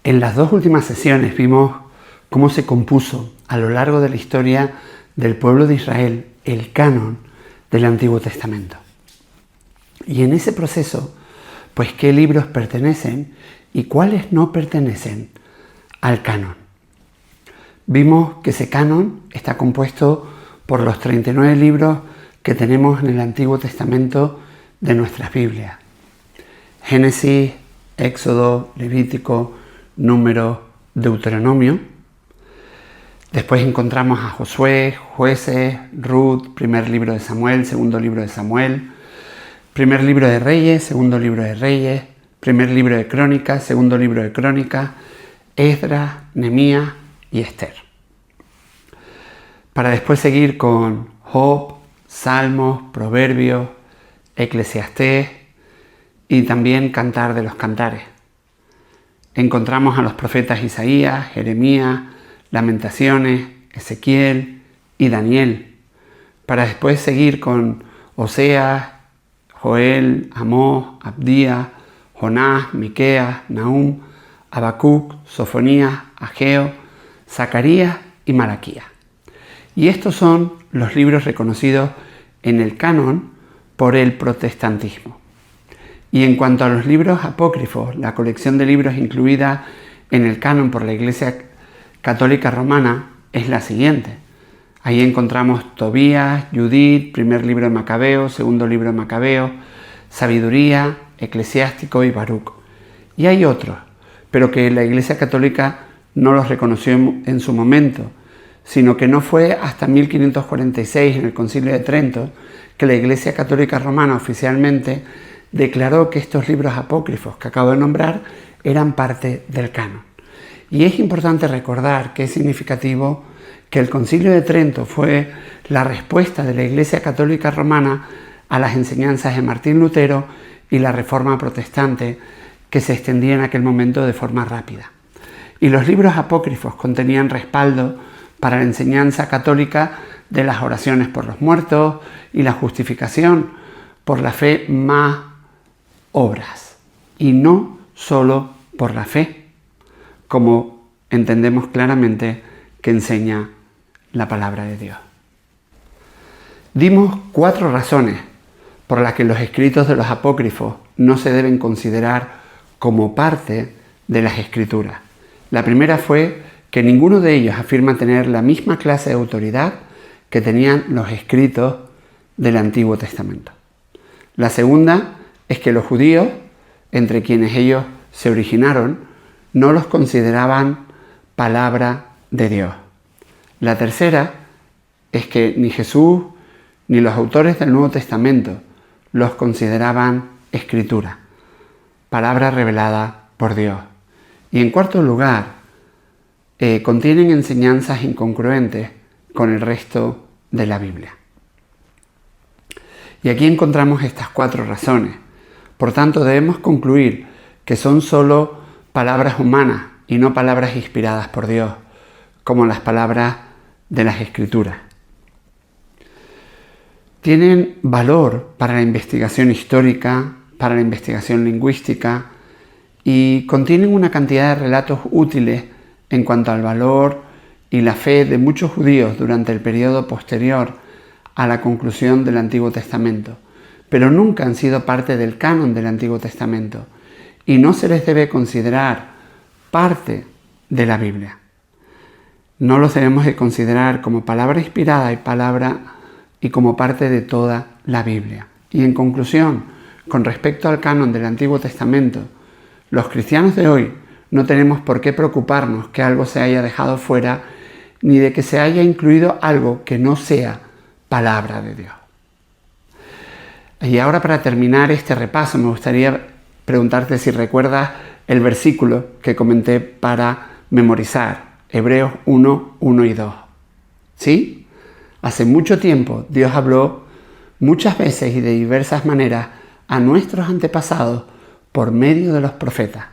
En las dos últimas sesiones vimos cómo se compuso a lo largo de la historia del pueblo de Israel el canon del Antiguo Testamento. Y en ese proceso, pues qué libros pertenecen y cuáles no pertenecen al canon. Vimos que ese canon está compuesto por los 39 libros que tenemos en el Antiguo Testamento de nuestras Biblias. Génesis, Éxodo, Levítico, Números, Deuteronomio. Después encontramos a Josué, Jueces, Ruth, primer libro de Samuel, segundo libro de Samuel, primer libro de Reyes, segundo libro de Reyes, primer libro de Crónicas, segundo libro de Crónicas, Esdras, Nehemías y Esther. Para después seguir con Job, Salmos, Proverbios, Eclesiastés y también Cantar de los Cantares. Encontramos a los profetas Isaías, Jeremías, Lamentaciones, Ezequiel y Daniel, para después seguir con Oseas, Joel, Amós, Abdías, Jonás, Miqueas, Nahum, Habacuc, Sofonías, Ageo, Zacarías y Malaquías. Y estos son los libros reconocidos en el canon por el protestantismo. Y en cuanto a los libros apócrifos, la colección de libros incluida en el canon por la Iglesia Católica Romana es la siguiente. Ahí encontramos Tobías, Judith, primer libro de Macabeo, segundo libro de Macabeo, Sabiduría, Eclesiástico y Baruc. Y hay otros, pero que la Iglesia Católica no los reconoció en su momento, sino que no fue hasta 1546, en el Concilio de Trento, que la Iglesia Católica Romana oficialmente declaró que estos libros apócrifos que acabo de nombrar eran parte del canon. Y es importante recordar que es significativo que el Concilio de Trento fue la respuesta de la Iglesia Católica Romana a las enseñanzas de Martín Lutero y la Reforma Protestante que se extendía en aquel momento de forma rápida. Y los libros apócrifos contenían respaldo para la enseñanza católica de las oraciones por los muertos y la justificación por la fe más obras, y no solo por la fe, como entendemos claramente que enseña la palabra de Dios. Dimos 4 razones por las que los escritos de los apócrifos no se deben considerar como parte de las Escrituras. La primera fue que ninguno de ellos afirma tener la misma clase de autoridad que tenían los escritos del Antiguo Testamento. La segunda es que los judíos, entre quienes ellos se originaron, no los consideraban palabra de Dios. La tercera es que ni Jesús ni los autores del Nuevo Testamento los consideraban escritura, palabra revelada por Dios. Y en cuarto lugar, contienen enseñanzas incongruentes con el resto de la Biblia. Y aquí encontramos estas 4 razones. Por tanto, debemos concluir que son solo palabras humanas y no palabras inspiradas por Dios, como las palabras de las Escrituras. Tienen valor para la investigación histórica, para la investigación lingüística y contienen una cantidad de relatos útiles en cuanto al valor y la fe de muchos judíos durante el periodo posterior a la conclusión del Antiguo Testamento, pero nunca han sido parte del canon del Antiguo Testamento y no se les debe considerar parte de la Biblia. No los debemos de considerar como palabra inspirada y como parte de toda la Biblia. Y en conclusión, con respecto al canon del Antiguo Testamento, los cristianos de hoy no tenemos por qué preocuparnos que algo se haya dejado fuera ni de que se haya incluido algo que no sea palabra de Dios. Y ahora, para terminar este repaso, me gustaría preguntarte si recuerdas el versículo que comenté para memorizar, Hebreos 1, 1 y 2. ¿Sí? Hace mucho tiempo Dios habló muchas veces y de diversas maneras a nuestros antepasados por medio de los profetas.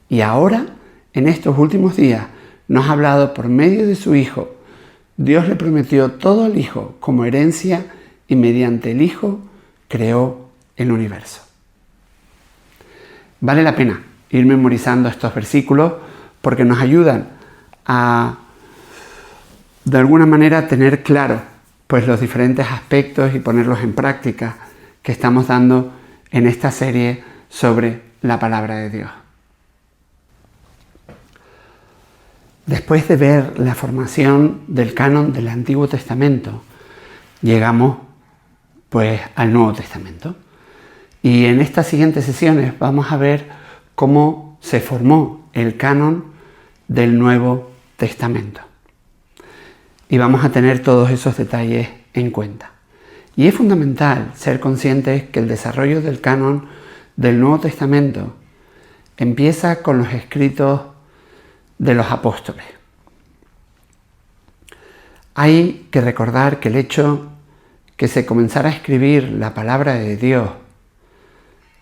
Y ahora, en estos últimos días, nos ha hablado por medio de su Hijo. Dios le prometió todo al Hijo como herencia y mediante el Hijo creó el universo. Vale la pena ir memorizando estos versículos porque nos ayudan a, de alguna manera, tener claro pues los diferentes aspectos y ponerlos en práctica que estamos dando en esta serie sobre la palabra de Dios. Después de ver la formación del canon del Antiguo Testamento, llegamos pues al Nuevo Testamento. Y en estas siguientes sesiones vamos a ver cómo se formó el canon del Nuevo Testamento. Y vamos a tener todos esos detalles en cuenta. Y es fundamental ser conscientes que el desarrollo del canon del Nuevo Testamento empieza con los escritos de los apóstoles. Hay que recordar que el hecho que se comenzara a escribir la palabra de Dios,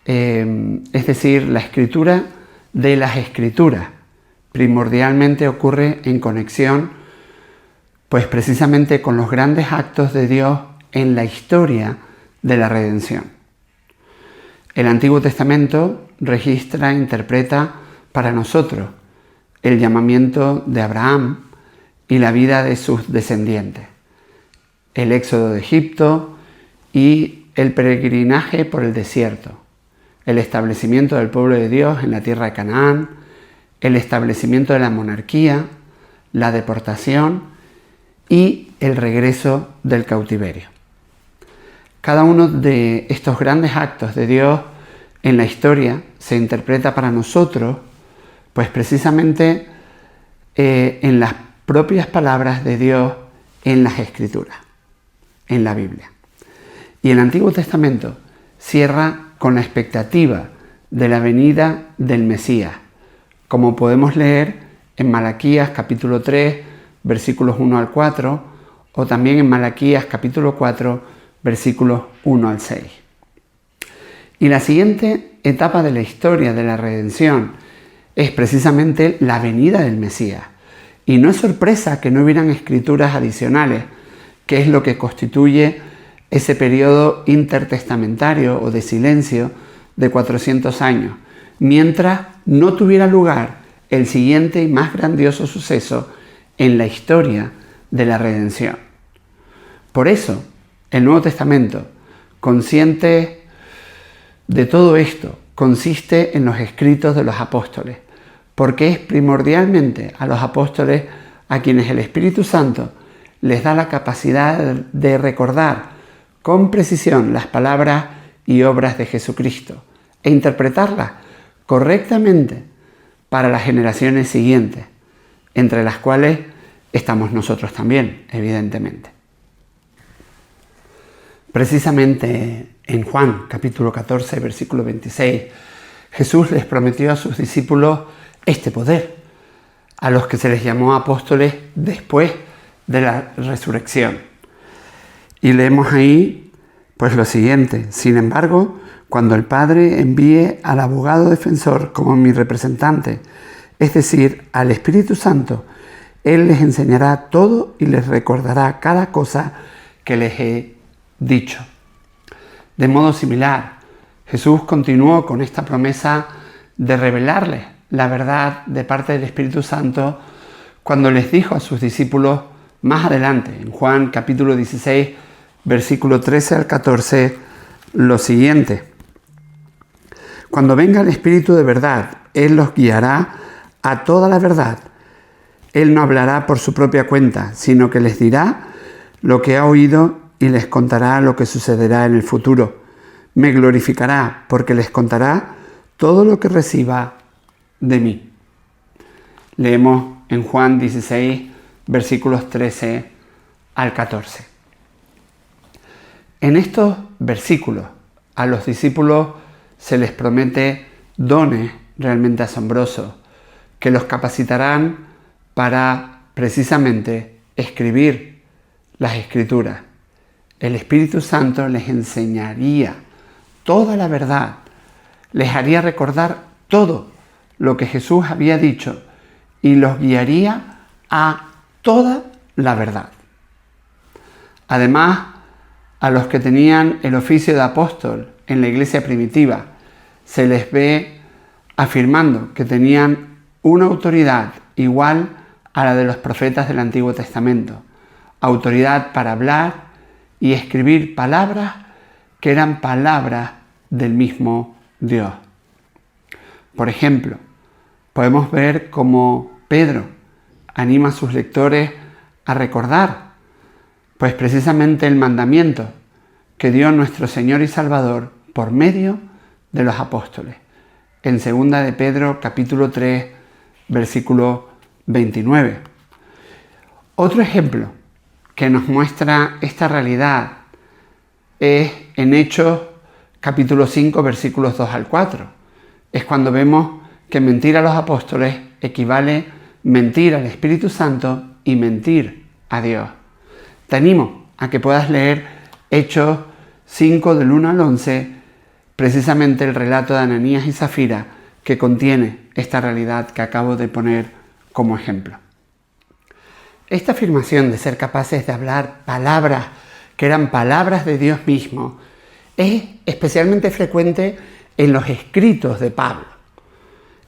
es decir, la escritura de las escrituras, primordialmente ocurre en conexión, pues precisamente con los grandes actos de Dios en la historia de la redención. El Antiguo Testamento registra e interpreta para nosotros el llamamiento de Abraham y la vida de sus descendientes, el éxodo de Egipto y el peregrinaje por el desierto, el establecimiento del pueblo de Dios en la tierra de Canaán, el establecimiento de la monarquía, la deportación y el regreso del cautiverio. Cada uno de estos grandes actos de Dios en la historia se interpreta para nosotros, pues precisamente en las propias palabras de Dios en las Escrituras, en la Biblia. Y el Antiguo Testamento cierra con la expectativa de la venida del Mesías, como podemos leer en Malaquías capítulo 3, versículos 1 al 4, o también en Malaquías capítulo 4, versículos 1 al 6. Y la siguiente etapa de la historia de la redención es precisamente la venida del Mesías. Y no es sorpresa que no hubieran escrituras adicionales, que es lo que constituye ese periodo intertestamentario o de silencio de 400 años, mientras no tuviera lugar el siguiente y más grandioso suceso en la historia de la redención. Por eso, el Nuevo Testamento, consciente de todo esto, consiste en los escritos de los apóstoles, porque es primordialmente a los apóstoles a quienes el Espíritu Santo les da la capacidad de recordar con precisión las palabras y obras de Jesucristo e interpretarlas correctamente para las generaciones siguientes, entre las cuales estamos nosotros también, evidentemente. Precisamente en Juan capítulo 14, versículo 26, Jesús les prometió a sus discípulos este poder, a los que se les llamó apóstoles después de la resurrección. Y leemos ahí pues lo siguiente: sin embargo, cuando el Padre envíe al abogado defensor como mi representante, es decir, al Espíritu Santo, Él les enseñará todo y les recordará cada cosa que les he dicho. De modo similar, Jesús continuó con esta promesa de revelarles la verdad de parte del Espíritu Santo cuando les dijo a sus discípulos más adelante, en Juan capítulo 16, versículo 13 al 14, lo siguiente: cuando venga el Espíritu de verdad, Él los guiará a toda la verdad. Él no hablará por su propia cuenta, sino que les dirá lo que ha oído y les contará lo que sucederá en el futuro. Me glorificará porque les contará todo lo que reciba de mí. Leemos en Juan 16, versículos 13 al 14. En estos versículos a los discípulos se les promete dones realmente asombrosos que los capacitarán para precisamente escribir las Escrituras. El Espíritu Santo les enseñaría toda la verdad, les haría recordar todo lo que Jesús había dicho y los guiaría a toda la verdad. Además, a los que tenían el oficio de apóstol en la iglesia primitiva, se les ve afirmando que tenían una autoridad igual a la de los profetas del Antiguo Testamento, autoridad para hablar y escribir palabras que eran palabras del mismo Dios. Por ejemplo, podemos ver cómo Pedro anima a sus lectores a recordar, pues precisamente el mandamiento que dio nuestro Señor y Salvador por medio de los apóstoles. En 2 de Pedro capítulo 3, versículo 29. Otro ejemplo que nos muestra esta realidad es en Hechos capítulo 5, versículos 2 al 4. Es cuando vemos que mentir a los apóstoles equivale mentir al Espíritu Santo y mentir a Dios. Te animo a que puedas leer Hechos 5 del 1 al 11, precisamente el relato de Ananías y Zafira, que contiene esta realidad que acabo de poner como ejemplo. Esta afirmación de ser capaces de hablar palabras que eran palabras de Dios mismo es especialmente frecuente en los escritos de Pablo.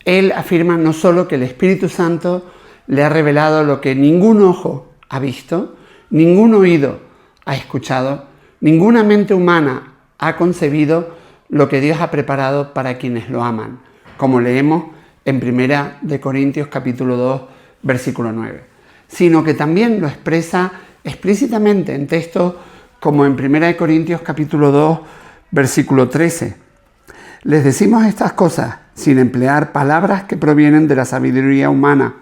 Él afirma no solo que el Espíritu Santo le ha revelado lo que ningún ojo ha visto, ningún oído ha escuchado, ninguna mente humana ha concebido lo que Dios ha preparado para quienes lo aman, como leemos en 1 de Corintios capítulo 2, versículo 9, sino que también lo expresa explícitamente en textos como en 1 de Corintios capítulo 2, versículo 13. Les decimos estas cosas sin emplear palabras que provienen de la sabiduría humana.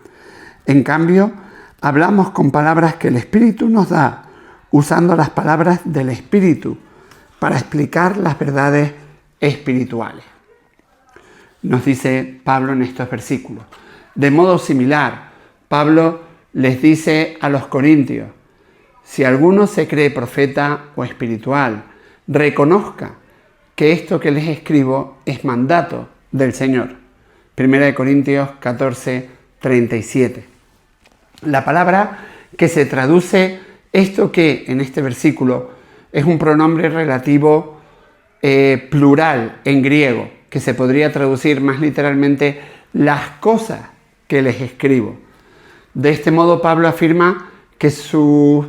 En cambio, hablamos con palabras que el Espíritu nos da, usando las palabras del Espíritu para explicar las verdades espirituales. Nos dice Pablo en estos versículos. De modo similar, Pablo les dice a los corintios: si alguno se cree profeta o espiritual, reconozca que esto que les escribo es mandato del Señor. 1 Corintios 14, 37. La palabra que se traduce esto que en este versículo es un pronombre relativo plural en griego, que se podría traducir más literalmente las cosas que les escribo. De este modo Pablo afirma que sus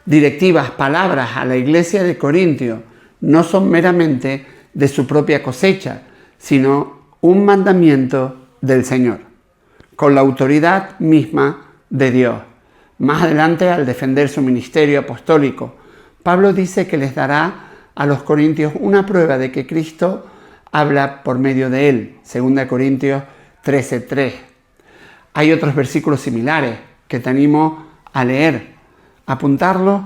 directivas, palabras a la iglesia de Corintio no son meramente de su propia cosecha, sino un mandamiento del Señor, con la autoridad misma de Dios. Más adelante, al defender su ministerio apostólico, Pablo dice que les dará a los corintios una prueba de que Cristo habla por medio de él. 2 Corintios 13:3. Hay otros versículos similares que te animo a leer, a apuntarlos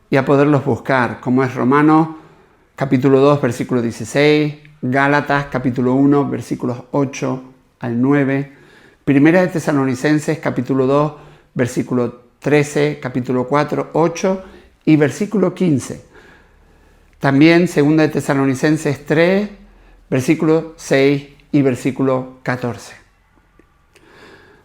y a poderlos buscar, como es Romanos capítulo 2, versículo 16, Gálatas capítulo 1, versículos 8 al 9, Primera de Tesalonicenses capítulo 2, versículo 13, capítulo 4, 8 y versículo 15. También 2 de Tesalonicenses 3, versículo 6 y versículo 14.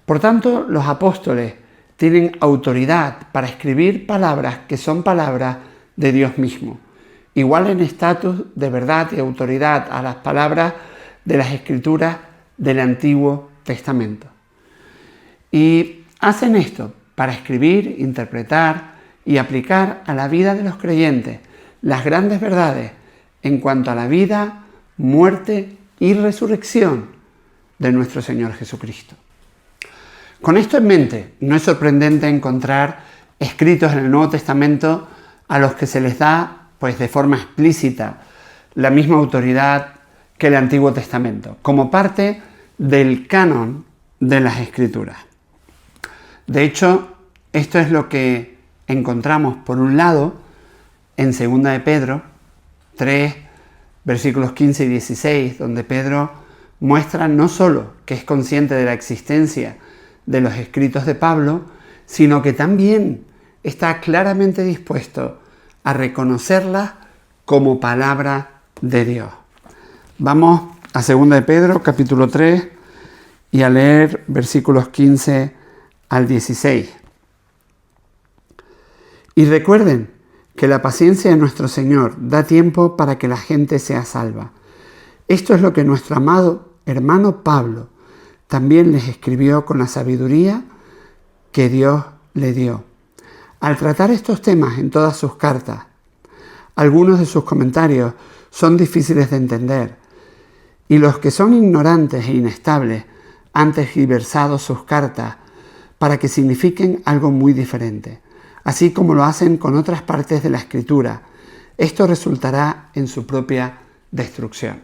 Por tanto, los apóstoles tienen autoridad para escribir palabras que son palabras de Dios mismo, igual en estatus de verdad y autoridad a las palabras de las Escrituras del Antiguo Testamento. Y hacen esto para escribir, interpretar y aplicar a la vida de los creyentes las grandes verdades en cuanto a la vida, muerte y resurrección de nuestro Señor Jesucristo. Con esto en mente, no es sorprendente encontrar escritos en el Nuevo Testamento a los que se les da, pues de forma explícita, la misma autoridad que el Antiguo Testamento, como parte del canon de las Escrituras. De hecho, esto es lo que encontramos, por un lado, en 2 de Pedro 3, versículos 15 y 16, donde Pedro muestra no solo que es consciente de la existencia de los escritos de Pablo, sino que también está claramente dispuesto a reconocerlas como palabra de Dios. Vamos a 2 de Pedro, capítulo 3, y a leer versículos 15 al 16. Y recuerden que la paciencia de nuestro Señor da tiempo para que la gente sea salva. Esto es lo que nuestro amado hermano Pablo también les escribió con la sabiduría que Dios le dio. Al tratar estos temas en todas sus cartas, algunos de sus comentarios son difíciles de entender, y los que son ignorantes e inestables han tergiversado sus cartas para que signifiquen algo muy diferente, así como lo hacen con otras partes de la Escritura. Esto resultará en su propia destrucción.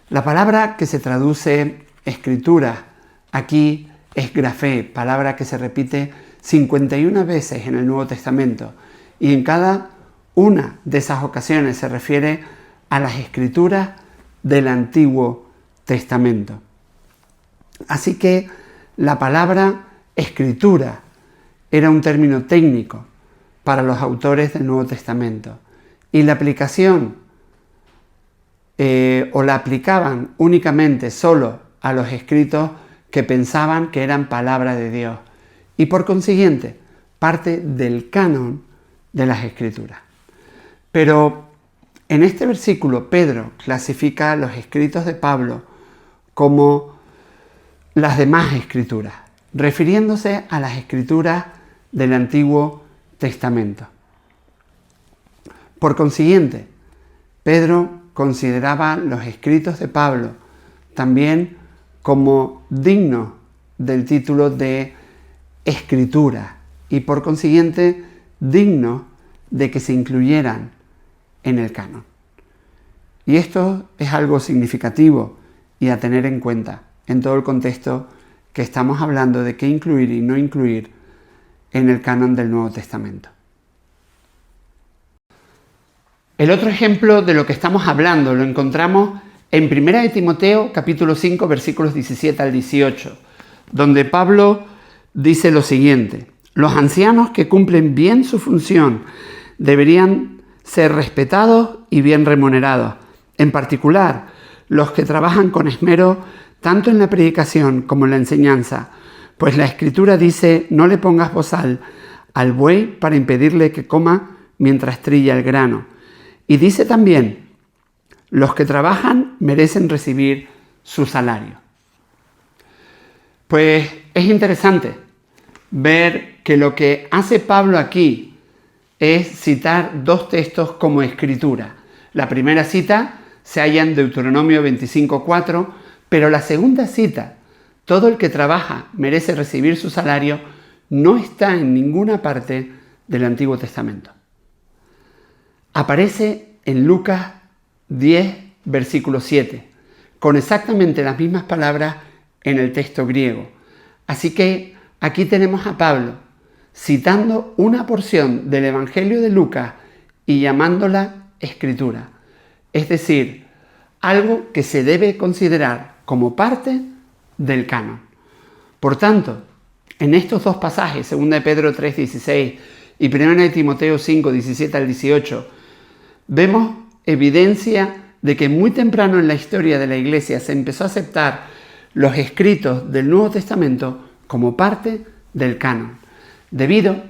La palabra que se traduce escritura aquí es grafé, palabra que se repite 51 veces en el Nuevo Testamento, y en cada una de esas ocasiones se refiere a las escrituras del Antiguo Testamento. Así que la palabra escritura era un término técnico para los autores del Nuevo Testamento, y la aplicación o la aplicaban únicamente solo a los escritos que pensaban que eran palabra de Dios, y por consiguiente parte del canon de las escrituras. Pero en este versículo Pedro clasifica los escritos de Pablo como las demás escrituras, refiriéndose a las escrituras del Antiguo Testamento. Por consiguiente, Pedro consideraba los escritos de Pablo también como dignos del título de escritura y por consiguiente dignos de que se incluyeran en el canon. Y esto es algo significativo y a tener en cuenta en todo el contexto que estamos hablando de qué incluir y no incluir en el canon del Nuevo Testamento. El otro ejemplo de lo que estamos hablando lo encontramos en 1 Timoteo capítulo 5 versículos 17 al 18, donde Pablo dice lo siguiente: los ancianos que cumplen bien su función deberían ser respetados y bien remunerados, en particular los que trabajan con esmero tanto en la predicación como en la enseñanza, pues la Escritura dice: no le pongas bozal al buey para impedirle que coma mientras trilla el grano. Y dice también: los que trabajan merecen recibir su salario. Pues es interesante ver que lo que hace Pablo aquí es citar dos textos como escritura. La primera cita se halla en Deuteronomio 25:4, pero la segunda cita, todo el que trabaja merece recibir su salario, no está en ninguna parte del Antiguo Testamento. Aparece en Lucas 10, versículo 7, con exactamente las mismas palabras en el texto griego. Así que aquí tenemos a Pablo citando una porción del Evangelio de Lucas y llamándola escritura, es decir, algo que se debe considerar como parte del canon. Por tanto, en estos dos pasajes, 2 de Pedro 3:16 y 1 de Timoteo 5:17 al 18, vemos evidencia de que muy temprano en la historia de la Iglesia se empezó a aceptar los escritos del Nuevo Testamento como parte del canon, debido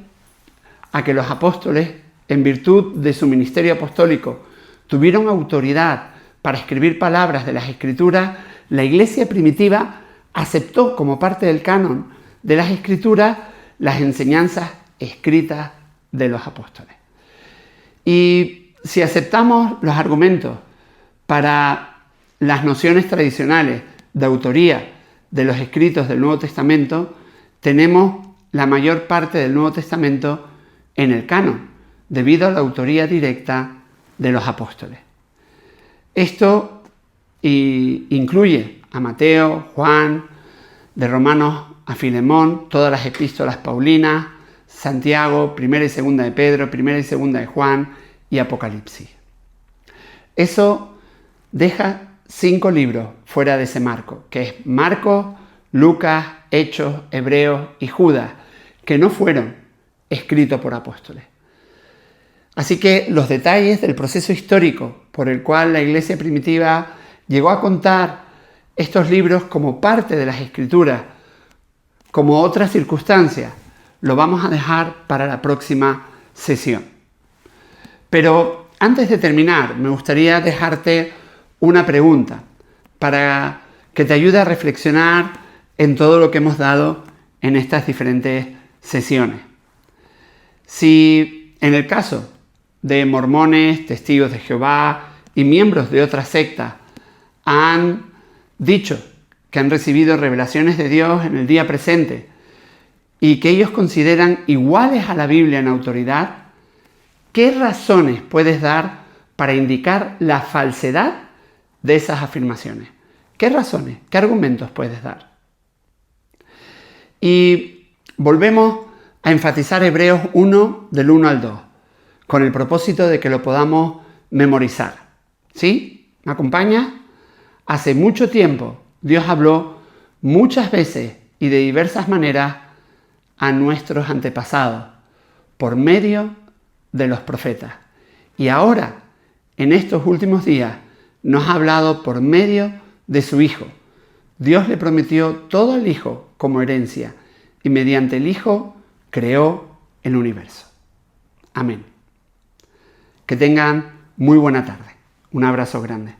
a que los apóstoles, en virtud de su ministerio apostólico, tuvieron autoridad para escribir palabras de las Escrituras. La Iglesia primitiva aceptó como parte del canon de las Escrituras las enseñanzas escritas de los apóstoles. Y si aceptamos los argumentos para las nociones tradicionales de autoría de los escritos del Nuevo Testamento, tenemos la mayor parte del Nuevo Testamento en el canon, debido a la autoría directa de los apóstoles. Esto incluye a Mateo, Juan, de Romanos a Filemón, todas las epístolas paulinas, Santiago, 1 y 2 de Pedro, 1 y 2 de Juan y Apocalipsis. Eso deja 5 libros fuera de ese marco, que es Marcos, Lucas, Hechos, Hebreos y Judas, que no fueron escritos por apóstoles. Así que los detalles del proceso histórico por el cual la Iglesia primitiva llegó a contar estos libros como parte de las Escrituras, como otra circunstancia, lo vamos a dejar para la próxima sesión. Pero antes de terminar, me gustaría dejarte una pregunta para que te ayude a reflexionar en todo lo que hemos dado en estas diferentes sesiones. Si en el caso de mormones, testigos de Jehová y miembros de otras sectas han dicho que han recibido revelaciones de Dios en el día presente y que ellos consideran iguales a la Biblia en autoridad, ¿qué razones puedes dar para indicar la falsedad de esas afirmaciones? ¿Qué razones? ¿Qué argumentos puedes dar? Y volvemos a enfatizar Hebreos 1 del 1 al 2, con el propósito de que lo podamos memorizar. ¿Sí? ¿Me acompañas? Hace mucho tiempo Dios habló muchas veces y de diversas maneras a nuestros antepasados por medio de los profetas. Y ahora, en estos últimos días, nos ha hablado por medio de su Hijo. Dios le prometió todo al Hijo como herencia y mediante el Hijo creó el universo. Amén. Que tengan muy buena tarde. Un abrazo grande.